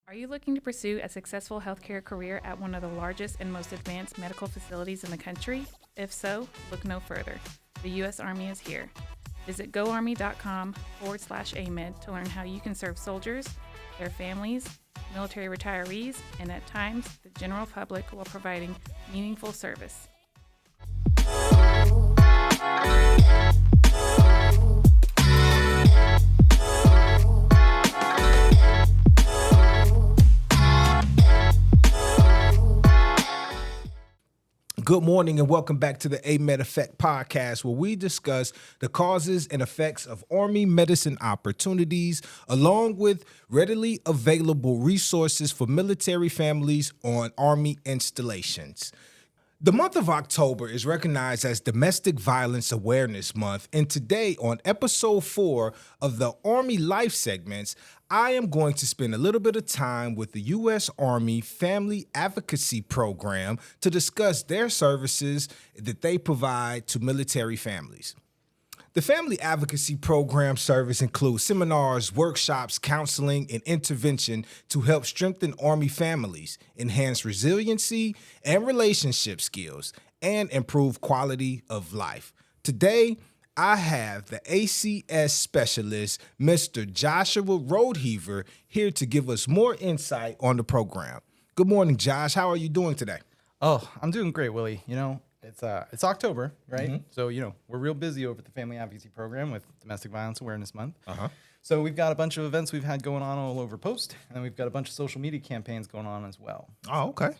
Are you looking to pursue a successful healthcare career at one of the largest and most advanced medical facilities in the country? If so, look no further. The U.S. Army is here. Visit goarmy.com/AMEDD to learn how you can serve soldiers, their families, military retirees, and at times the general public while providing meaningful service. Good morning and welcome back to the AMEDD Effect Podcast, where we discuss the causes and effects of Army medicine opportunities, along with readily available resources for military families on Army installations. The month of October is recognized as Domestic Violence Awareness Month, and today on episode 4 of the Army Life segments, I am going to spend a little bit of time with the U.S. Army Family Advocacy Program to discuss their services that they provide to military families. The Family Advocacy Program service includes seminars, workshops, counseling, and intervention to help strengthen Army families, enhance resiliency and relationship skills, and improve quality of life. Today, I have the ACS specialist, Mr. Joshua Rodeheaver, here to give us more insight on the program. Good morning, Josh. How are you doing today? Oh, I'm doing great, Willie. You know, it's October, right? Mm-hmm. So, we're real busy over at the Family Advocacy Program with Domestic Violence Awareness Month. So we've got a bunch of events we've had going on all over Post, and then we've got a bunch of social media campaigns going on as well. Oh, okay.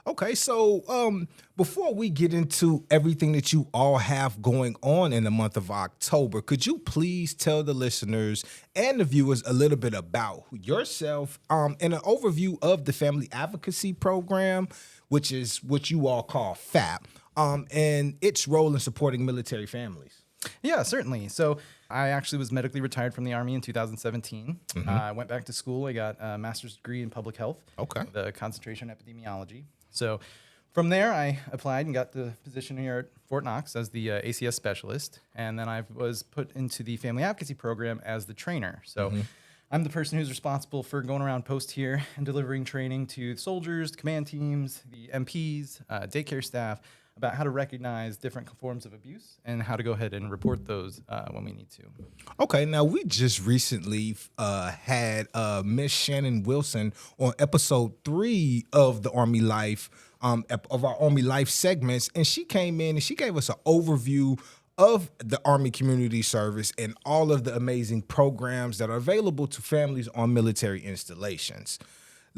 Okay, so before we get into everything that you all have going on in the month of October, could you please tell the listeners and the viewers a little bit about yourself and an overview of the Family Advocacy Program, which is what you all call FAP, and its role in supporting military families? Yeah, certainly. So I actually was medically retired from the Army in 2017. I went back to school. I got a master's degree in public health. Okay. With a concentration in epidemiology. So from there, I applied and got the position here at Fort Knox as the ACS specialist. And then I was put into the Family Advocacy Program as the trainer. So I'm the person who's responsible for going around Post here and delivering training to soldiers, command teams, the MPs, daycare staff, about how to recognize different forms of abuse and how to go ahead and report those when we need to. Okay, now we just recently had Miss Shannon Wilson on episode 3 of the Army Life, of our Army Life segments, and she came in and she gave us an overview of the Army Community Service and all of the amazing programs that are available to families on military installations.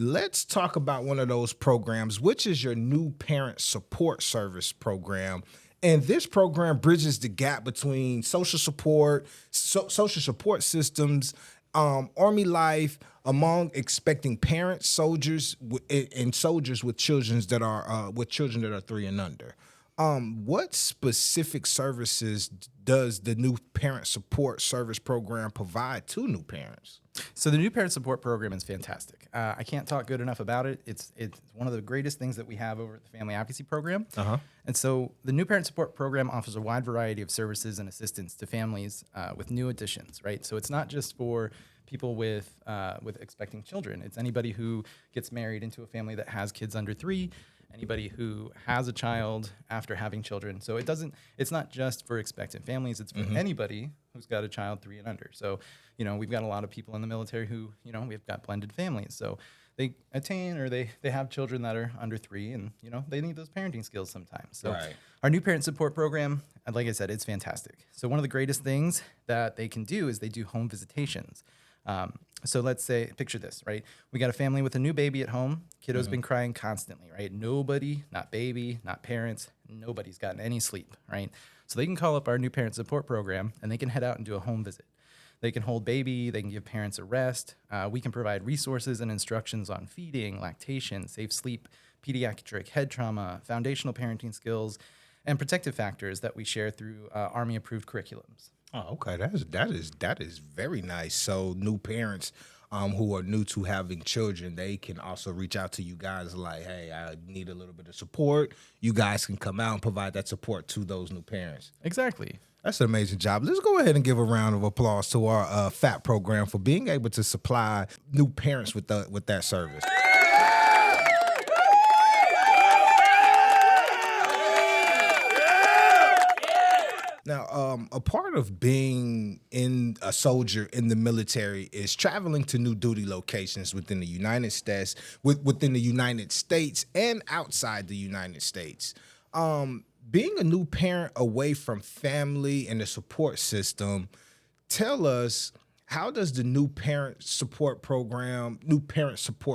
Let's talk about one of those programs, which is your new parent support service program. And this program bridges the gap between social support systems, Army life among expecting parents, soldiers, and soldiers with children that are 3 and under. What specific services does the new parent support service program provide to new parents? So the new parent support program is fantastic. I can't talk good enough about it. It's one of the greatest things that we have over at the Family Advocacy Program. And so the new parent support program offers a wide variety of services and assistance to families with new additions, right? So it's not just for people with expecting children. It's anybody who gets married into a family that has kids under 3, anybody who has a child after having children. So it's not just for expectant families, it's for anybody who's got a child 3 and under. So, we've got a lot of people in the military who, we've got blended families. So they attain or they have children that are under 3 and, they need those parenting skills sometimes. So Our new parent support program, like I said, it's fantastic. So one of the greatest things that they can do is they do home visitations. So let's say, picture this, right? We got a family with a new baby at home. Kiddo's been crying constantly, right? Nobody, not baby, not parents, nobody's gotten any sleep, right? So they can call up our new parent support program and they can head out and do a home visit. They can hold baby, they can give parents a rest. We can provide resources and instructions on feeding, lactation, safe sleep, pediatric head trauma, foundational parenting skills, and protective factors that we share through Army-approved curriculums. Oh, okay. That is very nice. So new parents who are new to having children, they can also reach out to you guys like, hey, I need a little bit of support. You guys can come out and provide that support to those new parents. Exactly. That's an amazing job. Let's go ahead and give a round of applause to our FAP program for being able to supply new parents with that service. Now, a part of being a soldier in the military is traveling to new duty locations within the United States, within the United States and outside the United States. Being a new parent away from family and the support system, tell us, how does the new parent support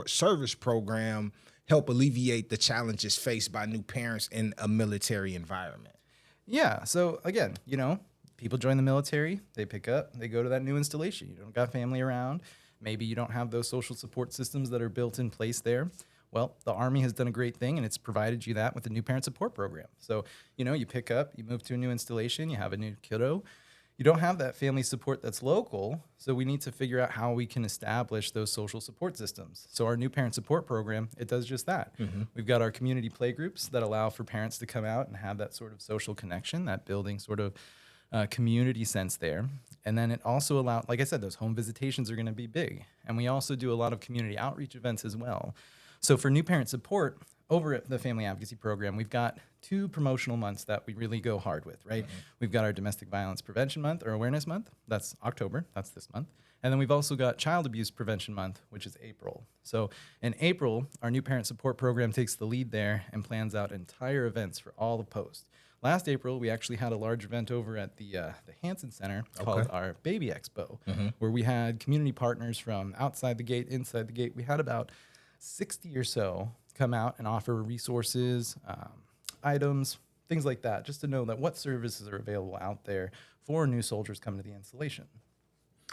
service program help alleviate the challenges faced by new parents in a military environment? Yeah. So again, people join the military, they pick up, they go to that new installation. You don't got family around. Maybe you don't have those social support systems that are built in place there. Well, the Army has done a great thing, and it's provided you that with the new parent support program. So, you pick up, you move to a new installation, you have a new kiddo. You don't have that family support that's local, so we need to figure out how we can establish those social support systems. So our new parent support program, it does just that. Mm-hmm. We've got our community play groups that allow for parents to come out and have that sort of social connection, that building sort of community sense there. And then it also allows, like I said, those home visitations are going to be big. And we also do a lot of community outreach events as well. So for new parent support, over at the Family Advocacy Program, we've got 2 promotional months that we really go hard with, right? Mm-hmm. We've got our Domestic Violence Prevention Month or Awareness Month. That's October. That's this month. And then we've also got Child Abuse Prevention Month, which is April. So in April, our new parent support program takes the lead there and plans out entire events for all the posts. Last April, we actually had a large event over at the Hansen Center called our Baby Expo, where we had community partners from outside the gate, inside the gate. We had about 60 or so come out and offer resources, items, things like that, just to know that what services are available out there for new soldiers coming to the installation.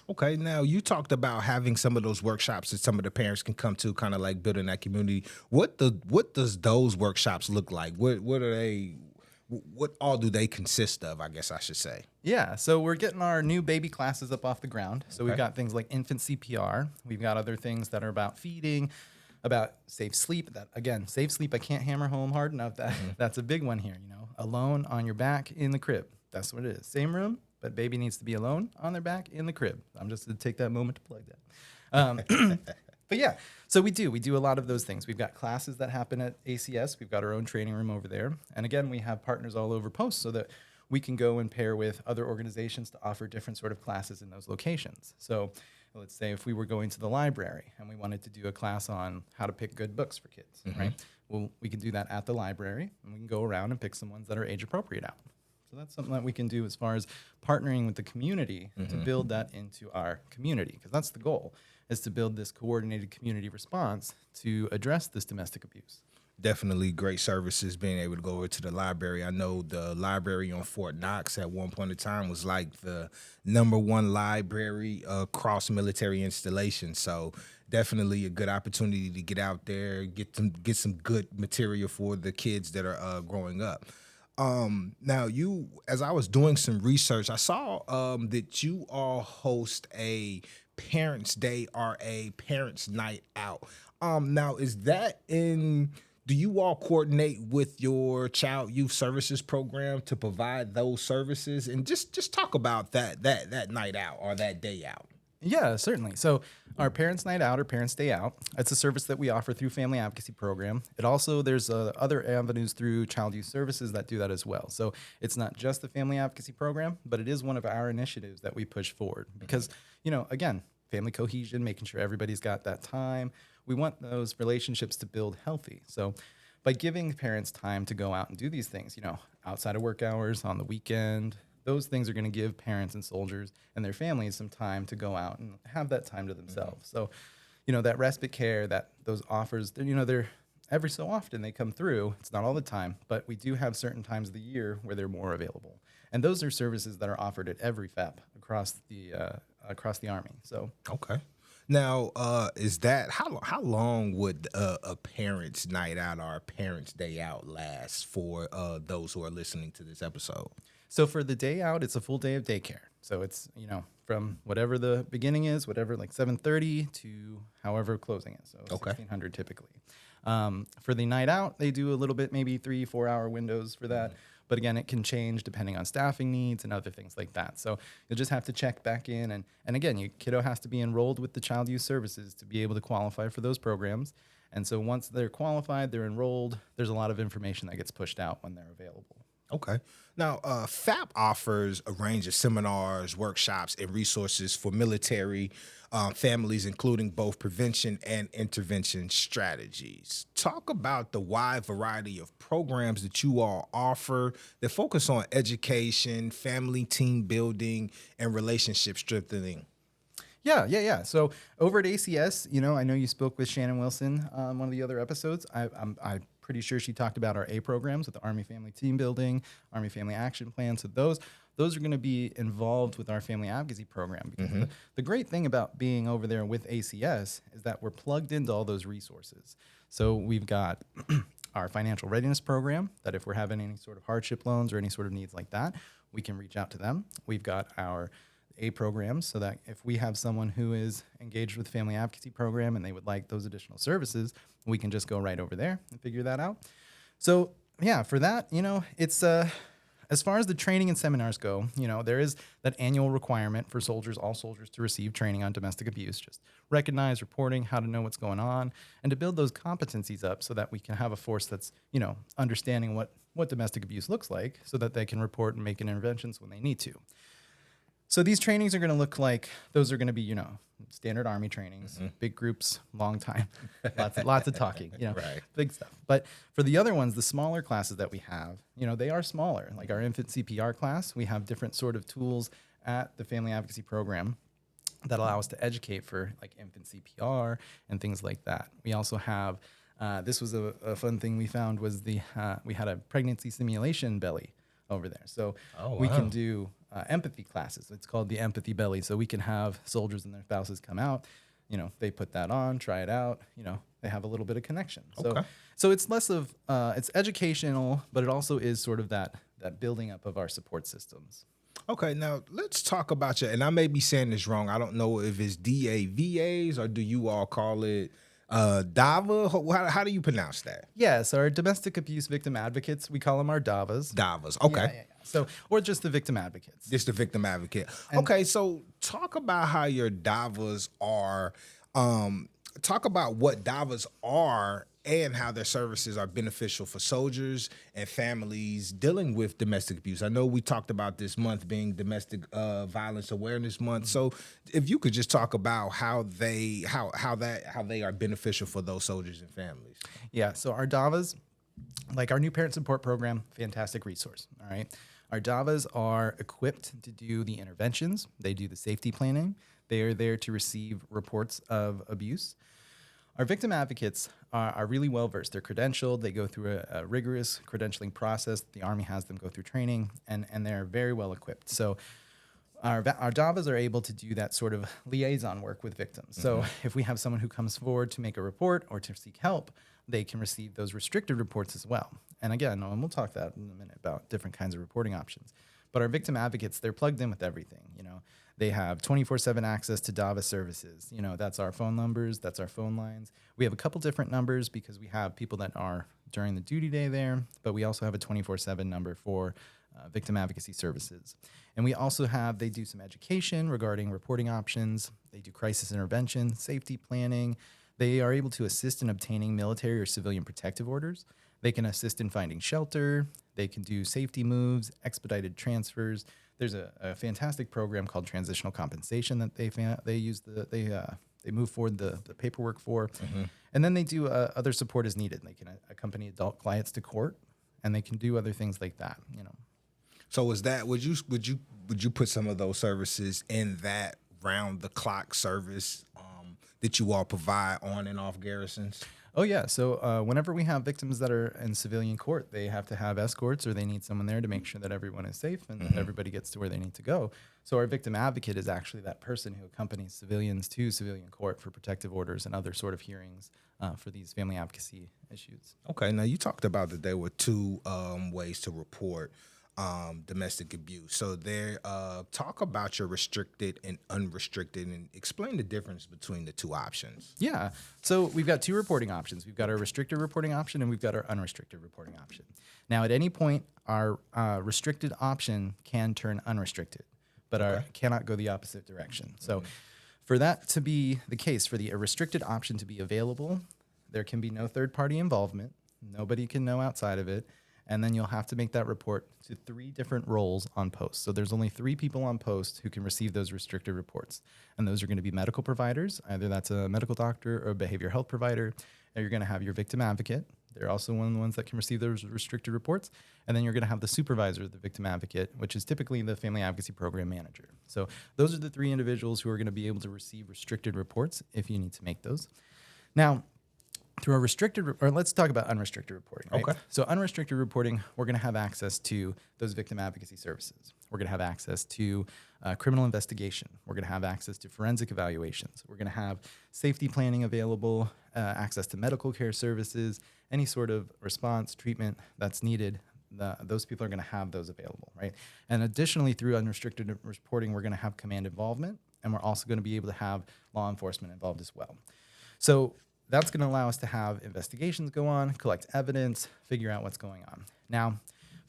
Okay, now you talked about having some of those workshops that some of the parents can come to, kind of like building that community. What does those workshops look like? What are they? What all do they consist of, I guess I should say? Yeah, so we're getting our new baby classes up off the ground. So we've got things like infant CPR. We've got other things that are about feeding, about safe sleep. That again, safe sleep, I can't hammer home hard enough. That's a big one here, alone on your back in the crib. That's what it is. Same room, but baby needs to be alone on their back in the crib. I'm just going to take that moment to plug that. But yeah, so we do a lot of those things. We've got classes that happen at ACS. We've got our own training room over there. And again, we have partners all over post so that we can go and pair with other organizations to offer different sort of classes in those locations. So let's say if we were going to the library and we wanted to do a class on how to pick good books for kids, right? Well, we can do that at the library, and we can go around and pick some ones that are age appropriate out. So that's something that we can do as far as partnering with the community to build that into our community, because that's the goal, is to build this coordinated community response to address this domestic abuse. Definitely great services being able to go over to the library. I know the library on Fort Knox at one point in time was like the #1 library across military installations. So definitely a good opportunity to get out there, get some good material for the kids that are growing up. Now, as I was doing some research, I saw that you all host a Parents' Day or a Parents' Night Out. Now, do you all coordinate with your Child Youth Services program to provide those services? And just talk about that night out or that day out. Yeah, certainly. So our Parents' Night Out or Parents' Day Out, it's a service that we offer through Family Advocacy Program. There's other avenues through Child Youth Services that do that as well. So it's not just the Family Advocacy Program, but it is one of our initiatives that we push forward because, again, family cohesion, making sure everybody's got that time. We want those relationships to build healthy. So by giving parents time to go out and do these things, outside of work hours, on the weekend, those things are going to give parents and soldiers and their families some time to go out and have that time to themselves. So, that respite care, that those offers, they're every so often they come through. It's not all the time, but we do have certain times of the year where they're more available. And those are services that are offered at every FAP across the Army. So okay. Now, is that how long would a Parents' Night Out or a Parents' Day Out last for those who are listening to this episode? So for the day out, it's a full day of daycare. So it's, from whatever the beginning is, whatever, like 7:30 to however closing is. So Okay. 1600 typically. For the night out, they do a little bit, maybe 3-4 hour windows for that. But again, it can change depending on staffing needs and other things like that. So you'll just have to check back in. And again, your kiddo has to be enrolled with the Child Youth Services to be able to qualify for those programs. And so once they're qualified, they're enrolled, there's a lot of information that gets pushed out when they're available. Okay. Now, FAP offers a range of seminars, workshops, and resources for military families, including both prevention and intervention strategies. Talk about the wide variety of programs that you all offer that focus on education, family team building, and relationship strengthening. Yeah. So over at ACS, I know you spoke with Shannon Wilson on one of the other episodes. I'm pretty sure she talked about our A programs with the Army Family Team Building, Army Family Action Plan. So those are going to be involved with our Family Advocacy Program. Because the great thing about being over there with ACS is that we're plugged into all those resources. So we've got our financial readiness program that if we're having any sort of hardship loans or any sort of needs like that, we can reach out to them. We've got our A programs so that if we have someone who is engaged with the Family Advocacy Program and they would like those additional services, we can just go right over there and figure that out. So yeah, for that, it's as far as the training and seminars go, there is that annual requirement for all soldiers to receive training on domestic abuse, just recognize, reporting, how to know what's going on, and to build those competencies up so that we can have a force that's, understanding what domestic abuse looks like so that they can report and make interventions when they need to. So these trainings are going to look like, those are going to be, standard Army trainings, big groups, long time, lots of talking, Right. Big stuff. But for the other ones, the smaller classes that we have, they are smaller. Like our infant CPR class, we have different sort of tools at the Family Advocacy Program that allow us to educate for like infant CPR and things like that. We also have, this was a fun thing we found was we had a pregnancy simulation belly over there. So we can do empathy classes. It's called the empathy belly. So we can have soldiers and their spouses come out, they put that on, try it out, they have a little bit of connection. Okay. So it's less of, it's educational, but it also is sort of that building up of our support systems. Okay, now let's talk about you. And I may be saying this wrong. I don't know if it's DAVAs or do you all call it DAVA? How do you pronounce that? Yeah, so our domestic abuse victim advocates, we call them our DAVAs. DAVAs, okay. Yeah. So, or just the victim advocates. Just the victim advocate. Okay, so talk about how your DAVAs are. Talk about what DAVAs are and how their services are beneficial for soldiers and families dealing with domestic abuse. I know we talked about this month being Domestic Violence Awareness Month. So if you could just talk about how they are beneficial for those soldiers and families. Yeah, so our DAVAs, like our new parent support program, fantastic resource, all right? Our DAVAs are equipped to do the interventions. They do the safety planning. They are there to receive reports of abuse. Our victim advocates are really well-versed. They're credentialed. They go through a rigorous credentialing process. The Army has them go through training, and they're very well-equipped. So our DAVAs are able to do that sort of liaison work with victims. So if we have someone who comes forward to make a report or to seek help, they can receive those restricted reports as well. And again, and we'll talk that in a minute about different kinds of reporting options. But our victim advocates, they're plugged in with everything. They have 24/7 access to DAVA services. That's our phone numbers, that's our phone lines. We have a couple different numbers because we have people that are during the duty day there, but we also have a 24/7 number for victim advocacy services. And we also they do some education regarding reporting options. They do crisis intervention, safety planning. They are able to assist in obtaining military or civilian protective orders. They can assist in finding shelter. They can do safety moves, expedited transfers. There's a fantastic program called transitional compensation that they move forward the paperwork for. And then they do other support as needed. They can accompany adult clients to court, and they can do other things like that. So would you put some of those services in that round the clock service that you all provide on and off garrisons? Oh, yeah. So whenever we have victims that are in civilian court, they have to have escorts or they need someone there to make sure that everyone is safe and that everybody gets to where they need to go. So our victim advocate is actually that person who accompanies civilians to civilian court for protective orders and other sort of hearings for these family advocacy issues. Okay. Now, you talked about that there were two ways to report domestic abuse. So there, talk about your restricted and unrestricted and explain the difference between the two options. Yeah. So we've got two reporting options. We've got our restricted reporting option and we've got our unrestricted reporting option. Now, at any point, our restricted option can turn unrestricted, but cannot go the opposite direction. So for that to be the case, for the restricted option to be available, there can be no third-party involvement. Nobody can know outside of it. And then you'll have to make that report to 3 different roles on post. So there's only 3 people on post who can receive those restricted reports. And those are going to be medical providers. Either that's a medical doctor or a behavioral health provider. And you're going to have your victim advocate. They're also one of the ones that can receive those restricted reports. And then you're going to have the supervisor of the victim advocate, which is typically the Family Advocacy Program manager. So those are the 3 individuals who are going to be able to receive restricted reports if you need to make those. Now, through a restricted, or let's talk about unrestricted reporting. Right? Okay. So unrestricted reporting, we're going to have access to those victim advocacy services. We're going to have access to criminal investigation. We're going to have access to forensic evaluations. We're going to have safety planning available, access to medical care services, any sort of response, treatment that's needed. Those people are going to have those available, right? And additionally, through unrestricted reporting, we're going to have command involvement, and we're also going to be able to have law enforcement involved as well. So that's going to allow us to have investigations go on, collect evidence, figure out what's going on. Now,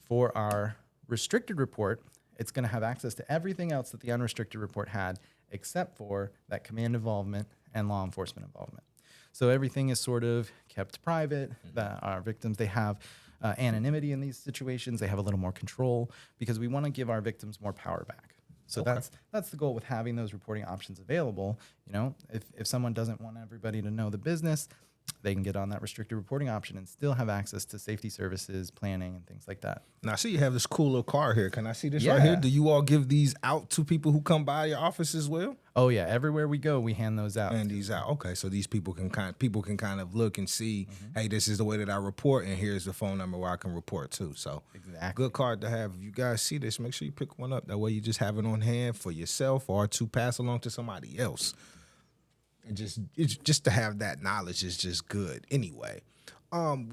for our restricted report, it's going to have access to everything else that the unrestricted report had, except for that command involvement and law enforcement involvement. So everything is sort of kept private. That our victims, they have anonymity in these situations. They have a little more control because we want to give our victims more power back. So that's the goal with having those reporting options available. You know, if someone doesn't want everybody to know the business, they can get on that restricted reporting option and still have access to safety services, planning, and things like that. Now, I see you have this cool little card here. Can I see this right here? Do you all give these out to people who come by your office as well? Oh yeah, everywhere we go, we hand those out. And these out. Okay, so these people can kind of look and see, hey, this is the way that I report, and here's the phone number where I can report to. So exactly, good card to have. If you guys see this, make sure you pick one up. That way, you just have it on hand for yourself or to pass along to somebody else. And just to have that knowledge is just good. Anyway,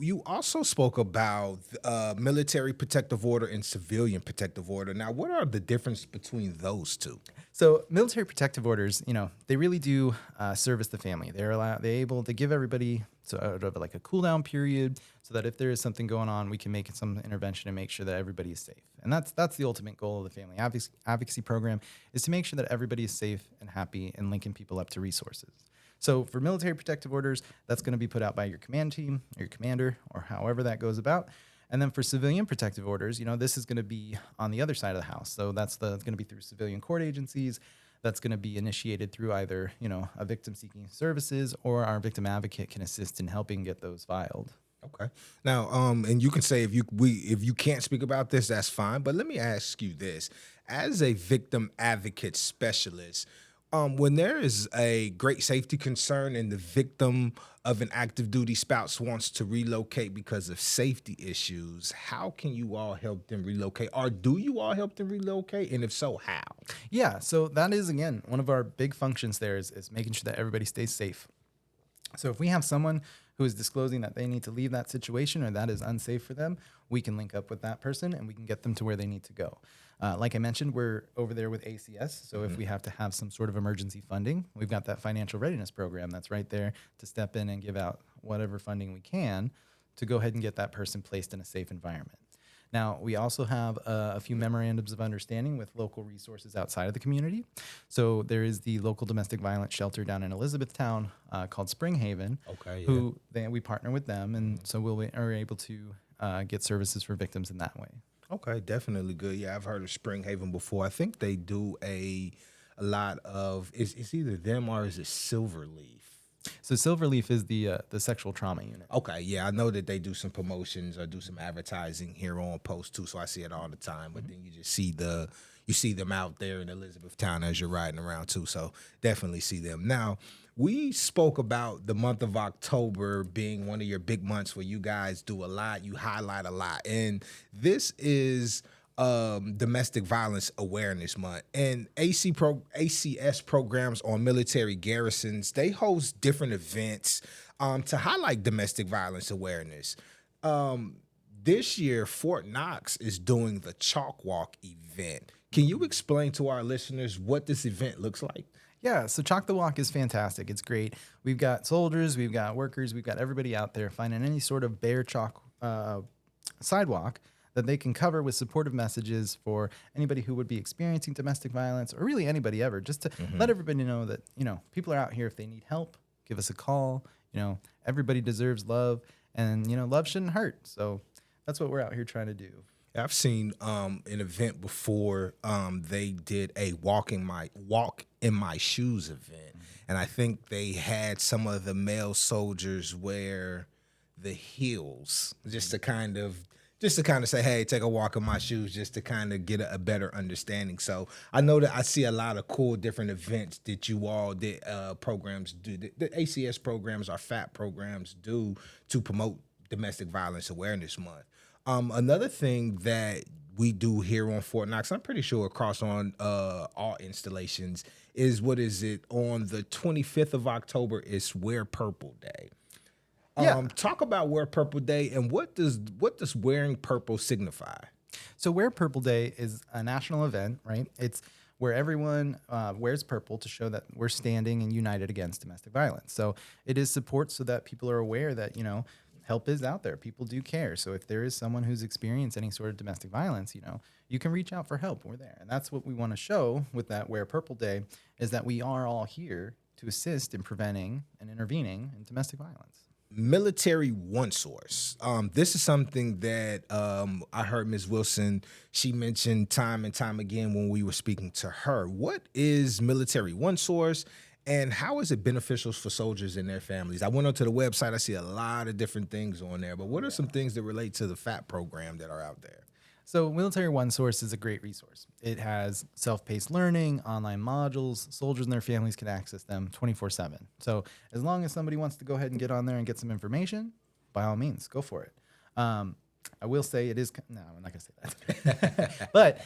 you also spoke about military protective order and civilian protective order. Now, what are the difference between those two? So military protective orders, you know, they really do service the family. They're able to give everybody sort of like a cool down period so that if there is something going on, we can make some intervention and make sure that everybody is safe. And that's the ultimate goal of the Family Advocacy Program, is to make sure that everybody is safe and happy and linking people up to resources. So for military protective orders, that's going to be put out by your command team, or your commander, or however that goes about. And then for civilian protective orders, you know, this is going to be on the other side of the house. So that's going to be through civilian court agencies. That's going to be initiated through either, you know, a victim seeking services, or our victim advocate can assist in helping get those filed. Okay. Now, and you can say if you can't speak about this, that's fine. But let me ask you this: as a victim advocate specialist, when there is a great safety concern and the victim of an active duty spouse wants to relocate because of safety issues, how can you all help them relocate? Or do you all help them relocate? And if so, how? Yeah, so that is, again, one of our big functions there is making sure that everybody stays safe. So if we have someone who is disclosing that they need to leave that situation or that is unsafe for them, we can link up with that person and we can get them to where they need to go. Like I mentioned, we're over there with ACS. So if we have to have some sort of emergency funding, we've got that financial readiness program that's right there to step in and give out whatever funding we can to go ahead and get that person placed in a safe environment. Now, we also have a few memorandums of understanding with local resources outside of the community. So there is the local domestic violence shelter down in Elizabethtown called Springhaven, we partner with them. And so we are able to get services for victims in that way. Okay, definitely good. Yeah, I've heard of Springhaven before. I think they do a lot of, it's either them or is it Silverleaf? So Silverleaf is the sexual trauma unit. Okay, yeah, I know that they do some promotions or do some advertising here on post too, so I see it all the time. But then you just see them out there in Elizabethtown as you're riding around too. So definitely see them. Now, we spoke about the month of October being one of your big months where you guys do a lot, you highlight a lot, and this is Domestic Violence Awareness Month. And ACS programs on military garrisons, they host different events to highlight domestic violence awareness. this year, Fort Knox is doing the Chalk Walk event. Can you explain to our listeners what this event looks like? Yeah, so Chalk the Walk is fantastic. It's great. We've got soldiers, we've got workers, we've got everybody out there finding any sort of bare chalk sidewalk that they can cover with supportive messages for anybody who would be experiencing domestic violence, or really anybody ever, just to let everybody know that, people are out here. If they need help, give us a call. Everybody deserves love, and, love shouldn't hurt. So that's what we're out here trying to do. I've seen an event before. They did a walk in my shoes event, and I think they had some of the male soldiers wear the heels just to kind of say, hey, take a walk in my shoes, just to kind of get a better understanding. So I know that I see a lot of cool different events that you all did, programs do, the ACS programs, our FAP programs do to promote Domestic Violence Awareness Month. Another thing that we do here on Fort Knox, I'm pretty sure across on all installations, is on the 25th of October is Wear Purple Day. Talk about Wear Purple Day, and what does wearing purple signify? So Wear Purple Day is a national event, right? It's where everyone wears purple to show that we're standing and united against domestic violence. So it is support so that people are aware that, help is out there. People do care. So if there is someone who's experienced any sort of domestic violence, you can reach out for help. We're there. And that's what we want to show with that Wear Purple Day, is that we are all here to assist in preventing and intervening in domestic violence. Military One Source. This is something that I heard Ms. Wilson, she mentioned time and time again when we were speaking to her. What is Military One Source, and how is it beneficial for soldiers and their families? I went onto the website. I see a lot of different things on there, but what are some things that relate to the FAP program that are out there? So Military One Source is a great resource. It has self-paced learning, online modules. Soldiers and their families can access them 24/7. So as long as somebody wants to go ahead and get on there and get some information, by all means, go for it. I will say it is, no, I'm not going to say that. But,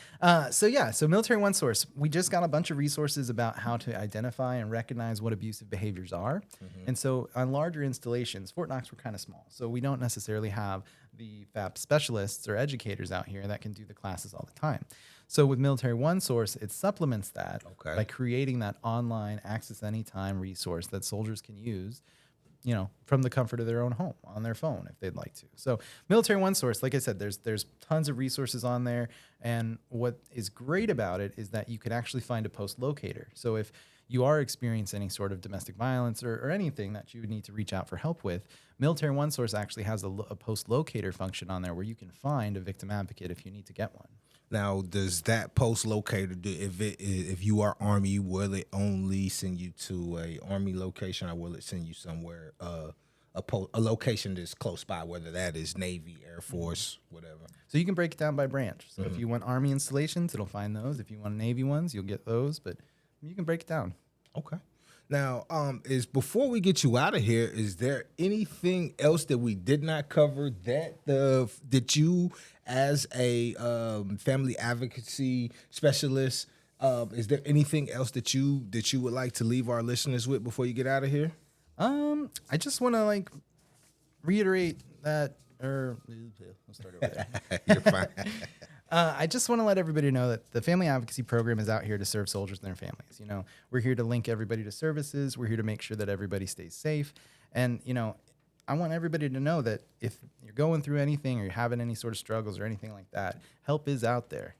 so Military One Source, we just got a bunch of resources about how to identify and recognize what abusive behaviors are. And so on larger installations, Fort Knox, we're kind of small. So we don't necessarily have the FAP specialists or educators out here that can do the classes all the time. So with Military One Source, it supplements that by creating that online access anytime resource that soldiers can use, from the comfort of their own home on their phone if they'd like to. So Military One Source, like I said, there's tons of resources on there. And what is great about it is that you can actually find a post locator. So if you are experiencing any sort of domestic violence or anything that you would need to reach out for help with, Military One Source actually has a post locator function on there where you can find a victim advocate if you need to get one. Now, does that post locator do, if you are Army, will it only send you to a Army location, or will it send you somewhere a location that's close by, whether that is Navy, Air Force, whatever? So you can break it down by branch. So if you want Army installations, it'll find those. If you want Navy ones, you'll get those. But you can break it down. Okay. Now, before we get you out of here, is there anything else that we did not cover that you, as a family advocacy specialist, is there anything else that you would like to leave our listeners with before you get out of here? I just want to reiterate that, or let's start over there. You're fine. I just want to let everybody know that the Family Advocacy Program is out here to serve soldiers and their families. We're here to link everybody to services. We're here to make sure that everybody stays safe. And, I want everybody to know that if you're going through anything or you're having any sort of struggles or anything like that, help is out there.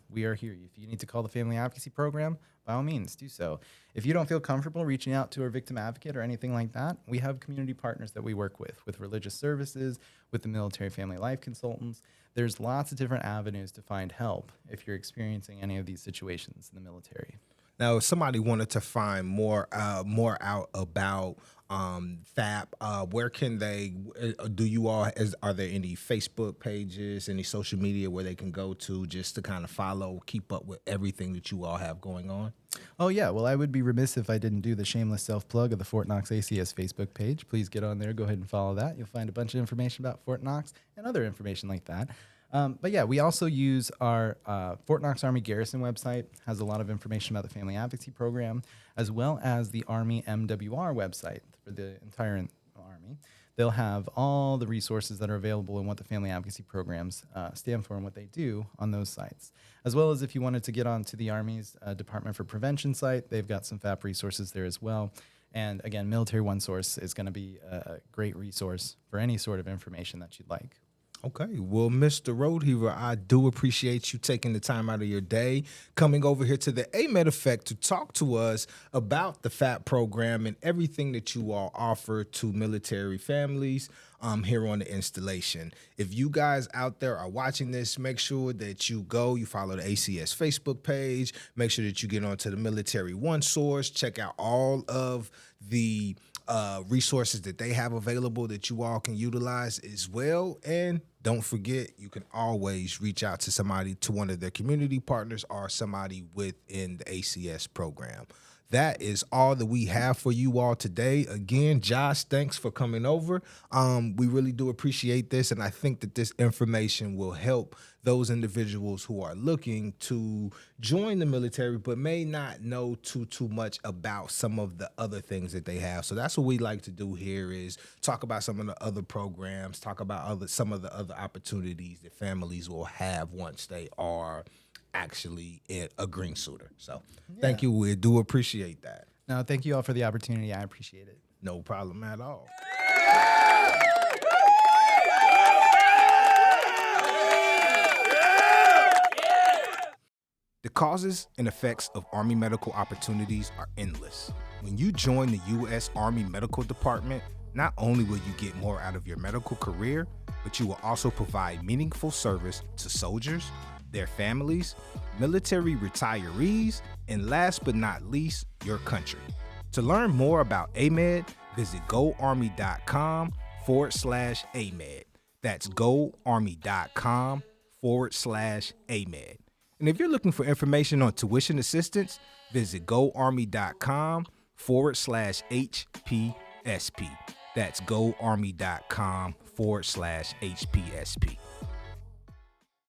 We are here. If you need to call the Family Advocacy Program, by all means, do so. If you don't feel comfortable reaching out to a victim advocate or anything like that, we have community partners that we work with religious services, with the military family life consultants. There's lots of different avenues to find help if you're experiencing any of these situations in the military. Now, if somebody wanted to find more out about FAP, where can they? Are there any Facebook pages, any social media where they can go to just to kind of follow, keep up with everything that you all have going on? Oh, yeah. Well, I would be remiss if I didn't do the shameless self-plug of the Fort Knox ACS Facebook page. Please get on there. Go ahead and follow that. You'll find a bunch of information about Fort Knox and other information like that. But yeah, we also use our Fort Knox Army Garrison website, has a lot of information about the Family Advocacy Program, as well as the Army MWR website for the entire Army. they'll have all the resources that are available and what the family advocacy programs stand for and what they do on those sites. As well as if you wanted to get onto the Army's Department for Prevention site, they've got some FAP resources there as well. And again, Military One Source is going to be a great resource for any sort of information that you'd like. Okay. Well, Mr. Rodeheaver, I do appreciate you taking the time out of your day, coming over here to the AMEDD Effect to talk to us about the FAP program and everything that you all offer to military families here on the installation. If you guys out there are watching this, make sure that you follow the ACS Facebook page, make sure that you get onto the Military One Source, check out all of the resources that they have available that you all can utilize as well. And don't forget, you can always reach out to one of their community partners or somebody within the ACS program. That is all that we have for you all today. Again, Josh, thanks for coming over. We really do appreciate this, and I think that this information will help those individuals who are looking to join the military but may not know too much about some of the other things that they have. So that's what we like to do here, is talk about some of the other programs, talk about some of the other opportunities that families will have once they are actually a green suitor. So Thank you. We do appreciate that. No, thank you all for the opportunity. I appreciate it. No problem at all. The causes and effects of Army medical opportunities are endless. When you join the U.S. Army Medical Department, not only will you get more out of your medical career, but you will also provide meaningful service to soldiers, their families, military retirees, and last but not least, your country. To learn more about AMEDD, visit goarmy.com/AMEDD. That's goarmy.com/AMEDD. And if you're looking for information on tuition assistance, visit goarmy.com/HPSP. That's goarmy.com/HPSP.